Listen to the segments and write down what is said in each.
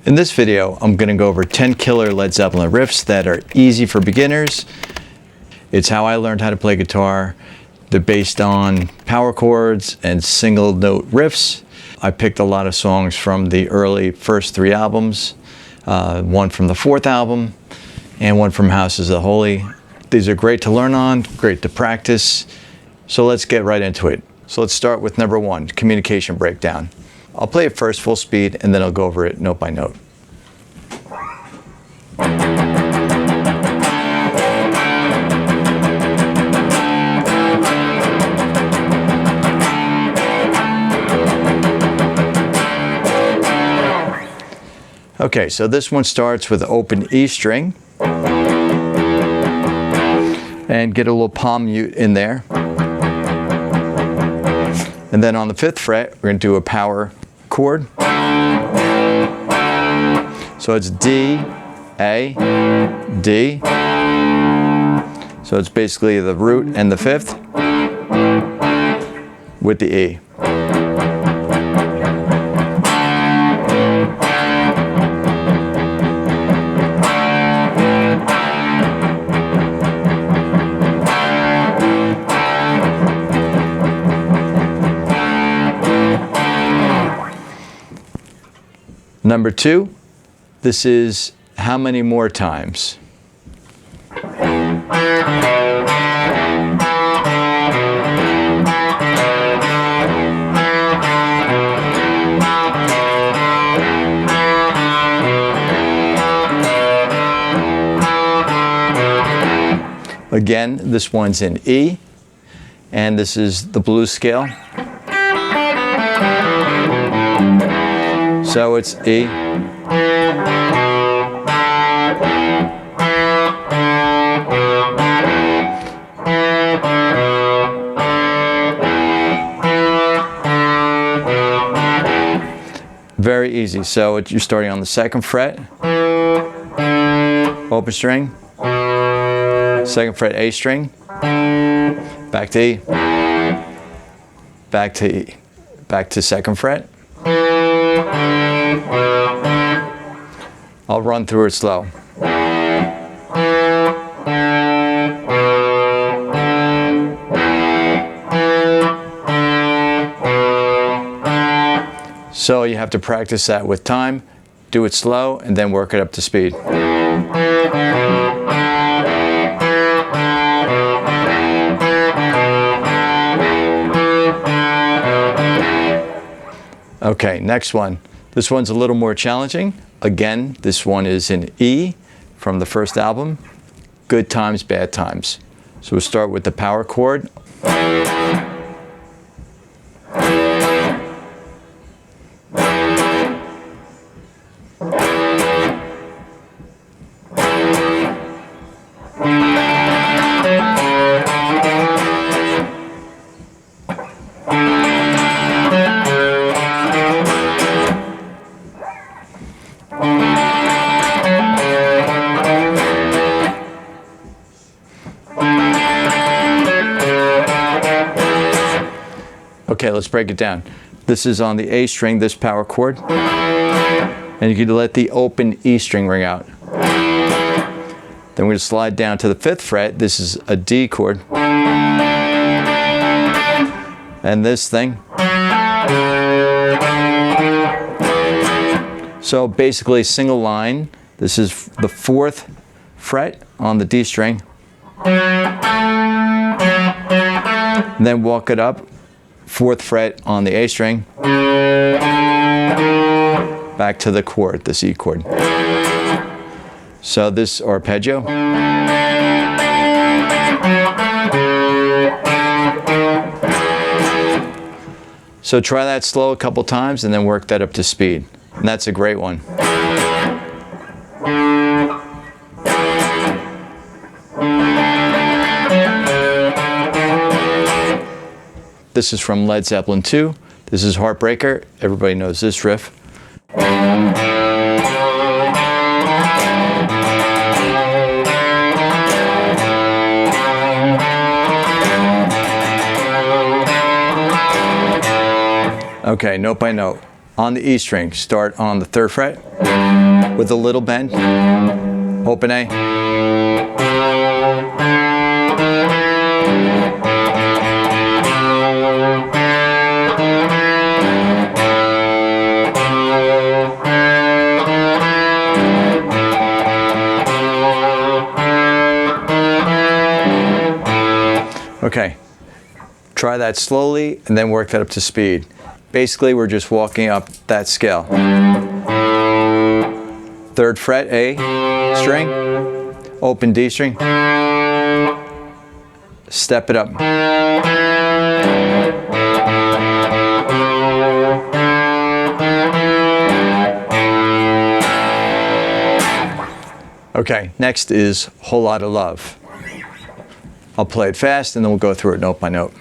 In this video, I'm going to go over 10 killer Led Zeppelin riffs that are easy for beginners. It's how I learned how to play guitar. They're based on power chords and single note riffs. I picked a lot of songs from the early first 3 albums, one from the 4th album, and one from House is the Holy. These are great to learn on, great to practice. So let's get right into it. So let's start with number 1, communication breakdown. I'll play it first full speed and then I'll go over it note by note. Okay, so this one starts with open E string and get a little palm mute in there. And then on the 5th fret, we're going to do a power chord. So it's D, A, D. So it's basically the root and the 5th with the E. Number 2, this is How Many More Times. Again, this one's in E, and this is the blues scale. So it's E. Very easy. So you're starting on the 2nd fret, open string, 2nd fret A string, back to E, back to E, back to 2nd fret. I'll run through it slow. So you have to practice that with time, do it slow, and then work it up to speed. Okay, next one. This one's a little more challenging. Again, this one is in E from the 1st album, Good Times, Bad Times. So we'll start with the power chord. Okay, let's break it down. This is on the A string, this power chord. And you can let the open E string ring out. Then we're going to slide down to the 5th fret. This is a D chord. And this thing. So basically single line. This is the 4th fret on the D string. And then walk it up. 4th fret on the A string, back to the chord, this E chord. So this arpeggio. So try that slow a couple times and then work that up to speed. And that's a great one. This is from Led Zeppelin 2. This is Heartbreaker. Everybody knows this riff. Okay, note by note. on the E string. Start on the 3rd fret with a little bend, open A. Okay, try that slowly and then work that up to speed. Basically, we're just walking up that scale. 3rd fret A string, open D string, step it up. Okay, next is Whole Lotta Love. I'll play it fast and then we'll go through it note by note.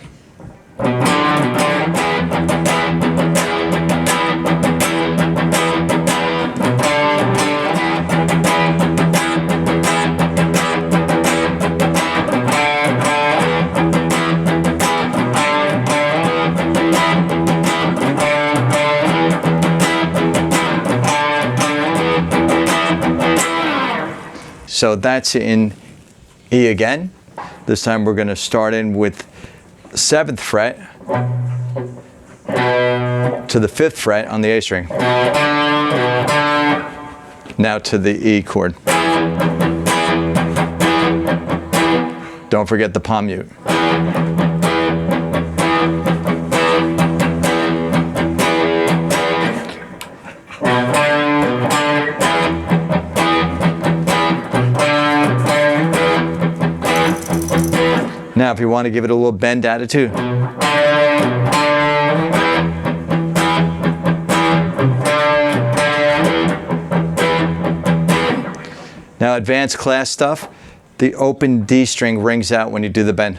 So that's in E again. This time we're going to start in with 7th fret to the 5th fret on the A string. Now to the E chord. Don't forget the palm mute. Now, if you want to give it a little bend attitude. Now, advanced class stuff, the open D string rings out when you do the bend.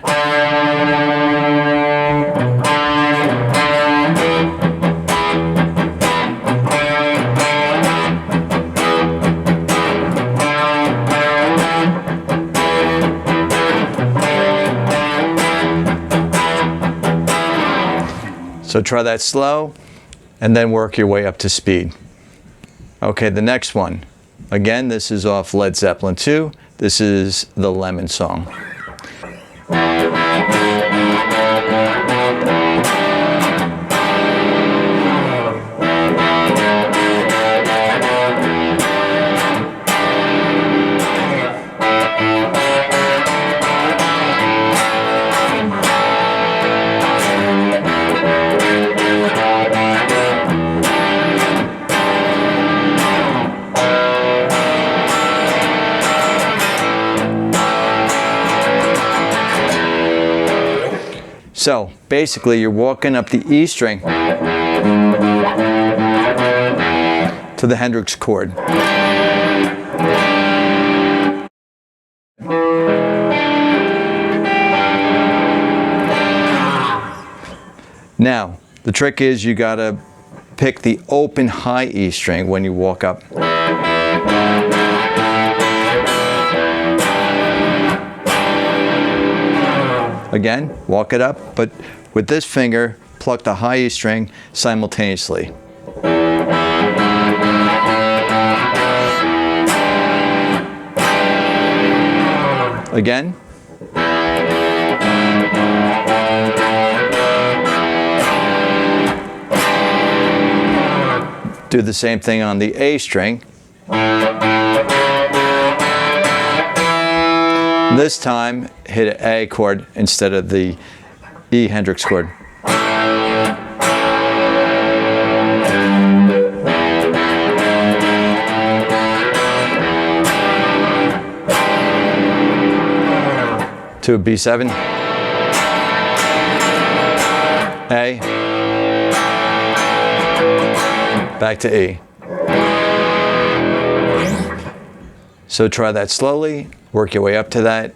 So try that slow, and then work your way up to speed. Okay, the next one. Again, this is off Led Zeppelin 2. This is the Lemon Song. So basically you're walking up the E string to the Hendrix chord. Now, the trick is you gotta pick the open high E string when you walk up. Again, walk it up, but with this finger, pluck the high E string simultaneously. Again. Do the same thing on the A string. This time, hit an A chord instead of the E Hendrix chord. To a B7, A, back to E. So try that slowly, work your way up to that.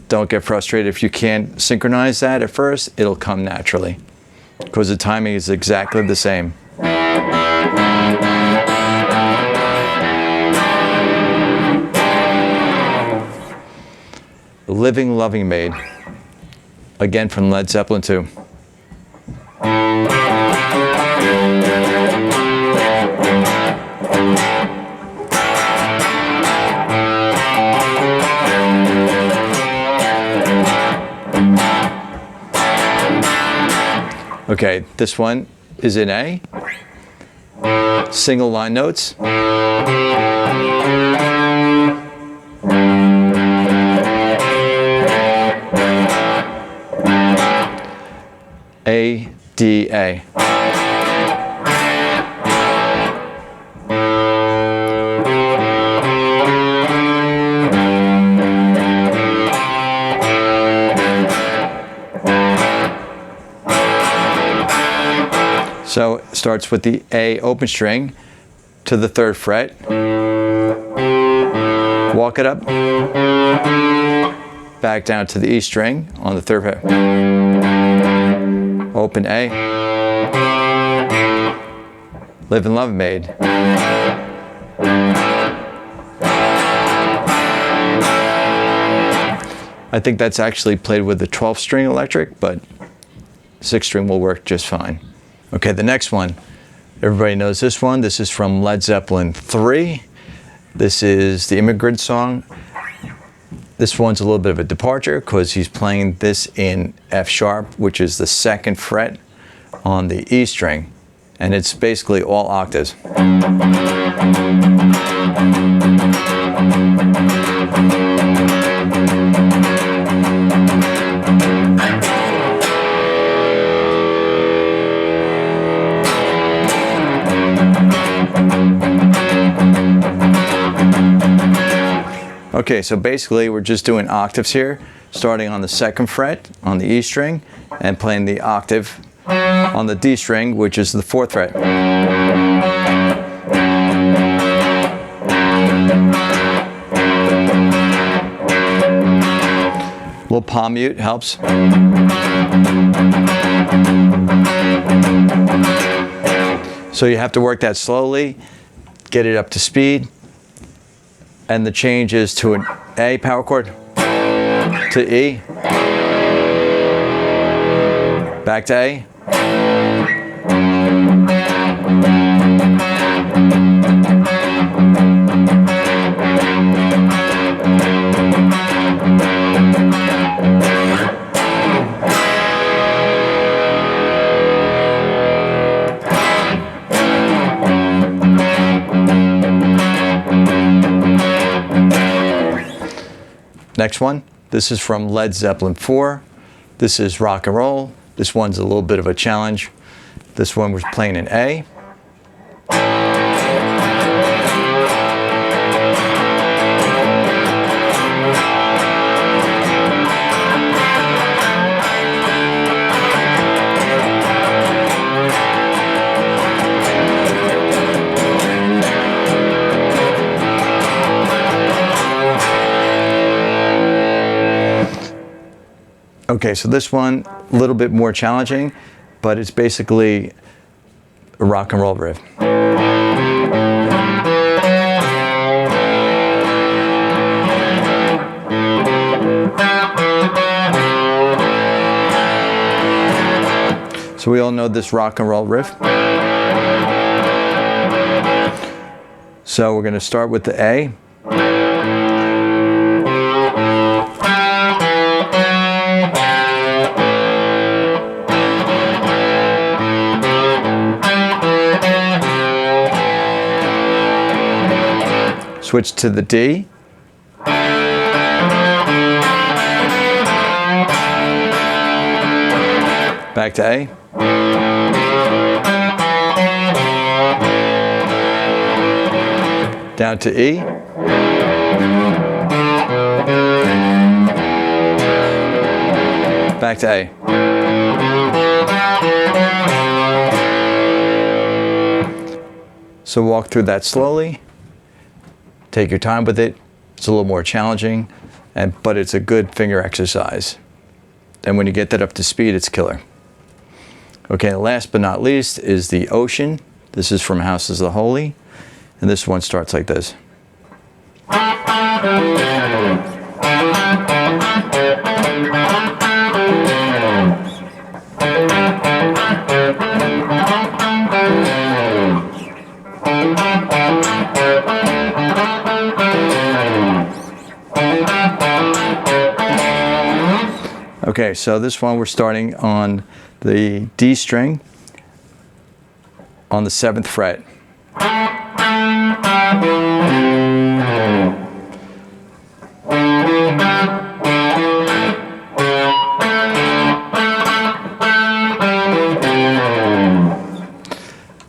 Don't get frustrated if you can't synchronize that at first, it'll come naturally because the timing is exactly the same. Living, Loving Maid, again from Led Zeppelin 2. Okay, this one is in A. Single line notes. A, D, A. So it starts with the A open string to the 3rd fret. Walk it up. Back down to the E string on the 3rd fret. Open A. Live and Love Maid. I think that's actually played with the 12th string electric, but 6th string will work just fine. Okay, the next one, everybody knows this one. This is from Led Zeppelin 3. This is the Immigrant Song. This one's a little bit of a departure because he's playing this in F sharp, which is the 2nd fret on the E string. And it's basically all octaves. Okay, so basically we're just doing octaves here, starting on the 2nd fret on the E string and playing the octave on the D string, which is the 4th fret. Little palm mute helps. So you have to work that slowly, get it up to speed. And the change is to an A power chord, to E, back to A. Next one, this is from Led Zeppelin 4. This is rock and roll. This one's a little bit of a challenge. This one was playing in A. Okay, so this one, a little bit more challenging, but it's basically a rock and roll riff. So we all know this rock and roll riff. So we're going to start with the A. Switch to the D. Back to A. Down to E. Back to A. So walk through that slowly. Take your time with it. It's a little more challenging, but it's a good finger exercise. And when you get that up to speed, it's killer. Okay, last but not least is the Ocean. This is from Houses of the Holy. And this one starts like this. Okay, so this one we're starting on the D string on the 7th fret.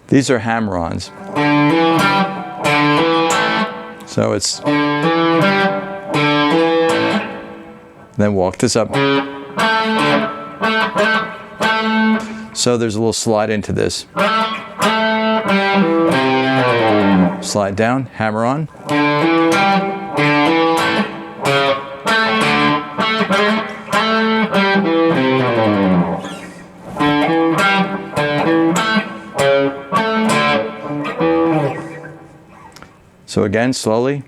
These are hammer-ons. So it's, then walk this up. So there's a little slide into this. Slide down, hammer on. So again, slowly.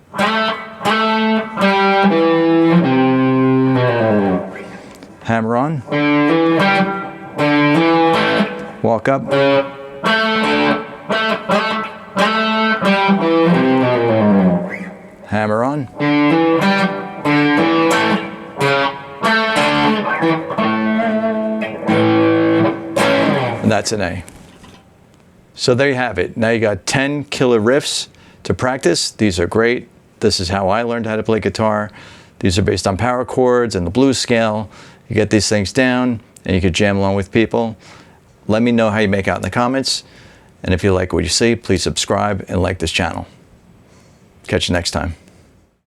Hammer on. Walk up. Hammer on. And that's an A. So there you have it. Now you got 10 killer riffs to practice. These are great. This is how I learned how to play guitar. These are based on power chords and the blues scale. You get these things down and you can jam along with people. Let me know how you make out in the comments. And if you like what you see, please subscribe and like this channel. Catch you next time.